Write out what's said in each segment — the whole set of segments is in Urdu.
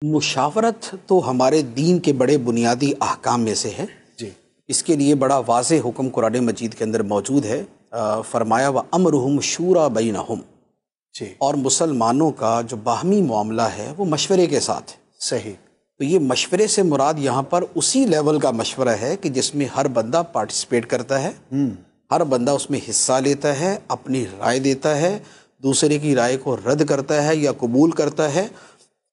مشاورت تو ہمارے دین کے بڑے بنیادی احکام میں سے ہے جی۔ اس کے لیے بڑا واضح حکم قرآن مجید کے اندر موجود ہے۔ فرمایا وَأَمْرُهُمْ شُورَىٰ بَيْنَهُمْ، جی اور مسلمانوں کا جو باہمی معاملہ ہے وہ مشورے کے ساتھ ہے۔ صحیح۔ تو یہ مشورے سے مراد یہاں پر اسی لیول کا مشورہ ہے کہ جس میں ہر بندہ پارٹیسپیٹ کرتا ہے، ہر بندہ اس میں حصہ لیتا ہے، اپنی رائے دیتا ہے، دوسرے کی رائے کو رد کرتا ہے یا قبول کرتا ہے،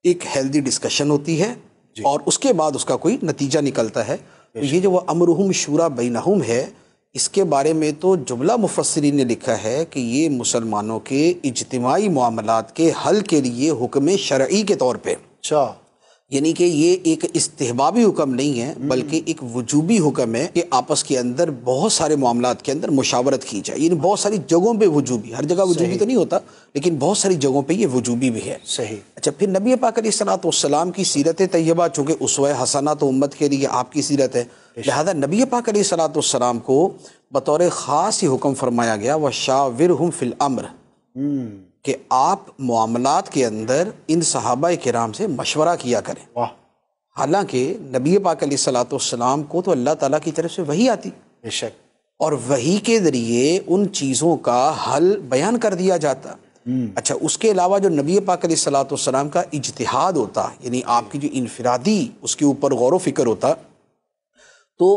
ایک ہیلدی ڈسکشن ہوتی ہے اور اس کے بعد اس کا کوئی نتیجہ نکلتا ہے۔ تو یہ جو وہ امرہم شورا بینہم ہے، اس کے بارے میں تو جملہ مفسرین نے لکھا ہے کہ یہ مسلمانوں کے اجتماعی معاملات کے حل کے لیے حکم شرعی کے طور پہ، اچھا، یعنی کہ یہ ایک استحبابی حکم نہیں ہے بلکہ ایک وجوبی حکم ہے کہ آپس کے اندر بہت سارے معاملات کے اندر مشاورت کی جائے۔ یعنی بہت ساری جگہوں پہ وجوبی، ہر جگہ وجوبی تو نہیں ہوتا لیکن بہت ساری جگہوں پہ یہ وجوبی بھی ہے۔ صحیح۔ اچھا، پھر نبی پاک علیہ الصلوۃ والسلام کی سیرت طیبہ چونکہ اسوہ حسنہ تو امت کے لیے آپ کی سیرت ہے، لہذا نبی پاک علیہ الصلوۃ والسلام کو بطور خاص ہی حکم فرمایا گیا وَشَاوِرْهُمْ فِي الْأَمْرِ، کہ آپ معاملات کے اندر ان صحابہ کرام سے مشورہ کیا کریں۔ واہ، حالانکہ نبی پاک علیہ الصلوۃ والسلام کو تو اللہ تعالیٰ کی طرف سے وحی آتی بے شک، اور وحی کے ذریعے ان چیزوں کا حل بیان کر دیا جاتا۔ اچھا، اس کے علاوہ جو نبی پاک علیہ الصلوۃ والسلام کا اجتہاد ہوتا، یعنی آپ کی جو انفرادی اس کے اوپر غور و فکر ہوتا، تو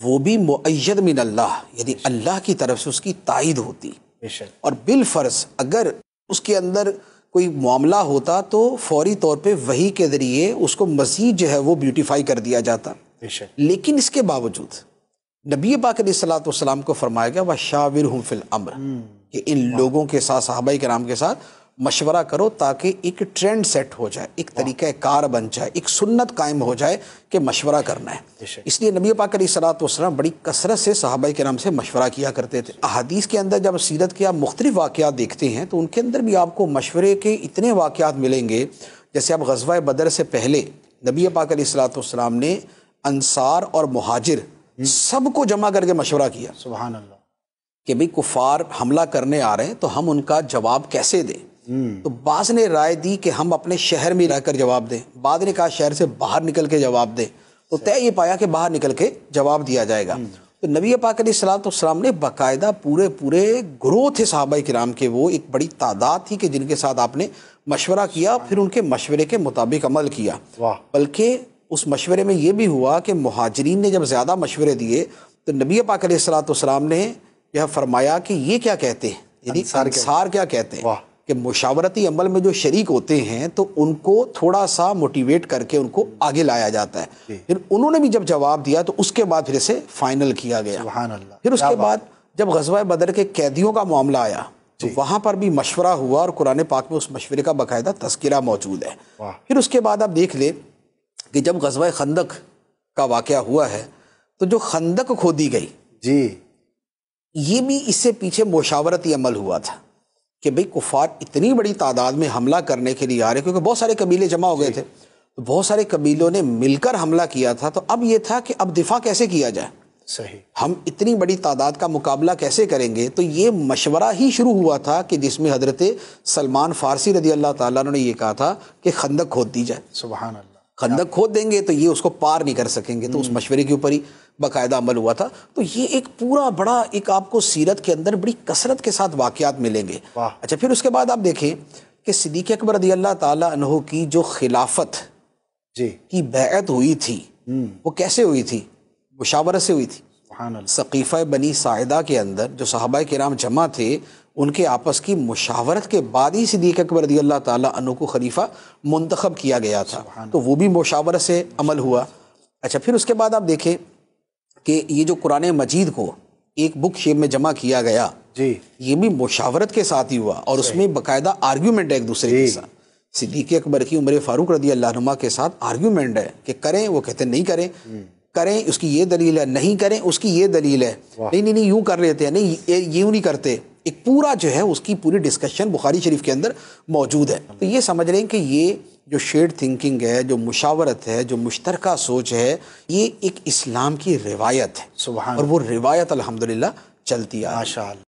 وہ بھی مؤید من اللہ، یعنی اللہ کی طرف سے اس کی تائید ہوتی۔ بے شک، اور بالفرض اگر اس کے اندر کوئی معاملہ ہوتا تو فوری طور پہ وحی کے ذریعے اس کو مزید جو ہے وہ بیوٹیفائی کر دیا جاتا۔ بے شک، لیکن اس کے باوجود نبی پاک علیہ الصلوۃ والسلام کو فرمایا گیا وَشَاوِرْهُمْ فِي الْأَمْرِ، کہ ان لوگوں کے ساتھ، صحابہ کرام کے ساتھ مشورہ کرو تاکہ ایک ٹرینڈ سیٹ ہو جائے، ایک طریقہ کار بن جائے، ایک سنت قائم ہو جائے کہ مشورہ کرنا ہے۔ اس لیے نبی پاک علیہ الصلوۃ والسلام بڑی کثرت سے صحابہ کرام سے مشورہ کیا کرتے تھے۔ احادیث کے اندر جب سیرت کے آپ مختلف واقعات دیکھتے ہیں تو ان کے اندر بھی آپ کو مشورے کے اتنے واقعات ملیں گے۔ جیسے آپ غزوہ بدر سے پہلے نبی پاک علیہ الصلوۃ والسلام نے انصار اور مہاجر سب کو جمع کر کے مشورہ کیا سبحان اللہ، کہ بھئی کفار حملہ کرنے آ رہے ہیں تو ہم ان کا جواب کیسے دیں۔ تو بعض نے رائے دی کہ ہم اپنے شہر میں رہ کر جواب دیں، بعض نے کہا شہر سے باہر نکل کے جواب دیں، تو طے یہ پایا کہ باہر نکل کے جواب دیا جائے گا۔ تو نبی پاک علیہ الصلوۃ والسلام نے باقاعدہ پورے گروہ تھے صحابہ کرام کے، وہ ایک بڑی تعداد تھی کہ جن کے ساتھ آپ نے مشورہ کیا، پھر ان کے مشورے کے مطابق عمل کیا۔ بلکہ اس مشورے میں یہ بھی ہوا کہ مہاجرین نے جب زیادہ مشورے دیے تو نبی پاک علیہ الصلوۃ والسلام نے یہ فرمایا کہ یہ کیا کہتے ہیں، یعنی انصار کیا کہتے ہیں، کہ مشاورتی عمل میں جو شریک ہوتے ہیں تو ان کو تھوڑا سا موٹیویٹ کر کے ان کو آگے لایا جاتا ہے۔ پھر انہوں نے بھی جب جواب دیا تو اس کے بعد پھر اسے فائنل کیا گیا۔ سبحان اللہ۔ پھر اس کے بعد جب غزوہ بدر کے قیدیوں کا معاملہ آیا تو وہاں پر بھی مشورہ ہوا اور قرآن پاک میں اس مشورے کا باقاعدہ تذکرہ موجود ہے۔ پھر اس کے بعد آپ دیکھ لیں کہ جب غزوہ خندق کا واقعہ ہوا ہے تو جو خندق کھودی گئی، جی، یہ بھی اس سے پیچھے مشاورتی عمل ہوا تھا کہ بھئی کفار اتنی بڑی تعداد میں حملہ کرنے کے لیے آ رہے، کیونکہ بہت سارے قبیلے جمع ہو گئے تھے، تو بہت سارے قبیلوں نے مل کر حملہ کیا تھا۔ تو اب یہ تھا کہ اب دفاع کیسے کیا جائے، صحیح، ہم اتنی بڑی تعداد کا مقابلہ کیسے کریں گے۔ تو یہ مشورہ ہی شروع ہوا تھا کہ جس میں حضرت سلمان فارسی رضی اللہ تعالیٰ عنہ نے یہ کہا تھا کہ خندق کھود دی جائے۔ سبحان اللہ، خندق کھود دیں گے تو یہ اس کو پار نہیں کر سکیں گے، تو اس مشورے کے اوپر ہی باقاعدہ عمل ہوا تھا۔ تو یہ ایک پورا بڑا ایک آپ کو سیرت کے اندر بڑی کثرت کے ساتھ واقعات ملیں گے۔ اچھا، پھر اس کے بعد آپ دیکھیں کہ صدیق اکبر رضی اللہ تعالیٰ عنہ کی جو خلافت کی بیعت ہوئی تھی وہ کیسے ہوئی تھی، مشاورت سے ہوئی تھی۔ سقیفہ بنی ساعدہ کے اندر جو صحابہ کرام جمع تھے ان کے آپس کی مشاورت کے بعد ہی صدیق اکبر رضی اللہ تعالیٰ عنہ کو خلیفہ منتخب کیا گیا تھا، تو وہ بھی مشاورت سے عمل ہوا۔ اچھا، پھر اس کے بعد آپ دیکھیں کہ یہ جو قرآن مجید کو ایک بک شیپ میں جمع کیا گیا، یہ بھی مشاورت کے ساتھ ہی ہوا، اور اس میں باقاعدہ آرگیومنٹ ہے ایک دوسرے کے ساتھ۔ صدیق اکبر کی عمر فاروق رضی اللہ عنہ کے ساتھ آرگیومنٹ ہے کہ کریں، وہ کہتے ہیں نہیں کریں، کریں اس کی یہ دلیل ہے، نہیں کریں اس کی یہ دلیل ہے، نہیں یوں کر لیتے ہیں، نہیں یوں نہیں کرتے۔ ایک پورا جو ہے اس کی پوری ڈسکشن بخاری شریف کے اندر موجود ہے۔ تو یہ سمجھ رہے ہیں کہ یہ جو شیئرڈ تھنکنگ ہے، جو مشاورت ہے، جو مشترکہ سوچ ہے، یہ ایک اسلام کی روایت ہے، اور وہ روایت الحمدللہ چلتی آ رہی ہے۔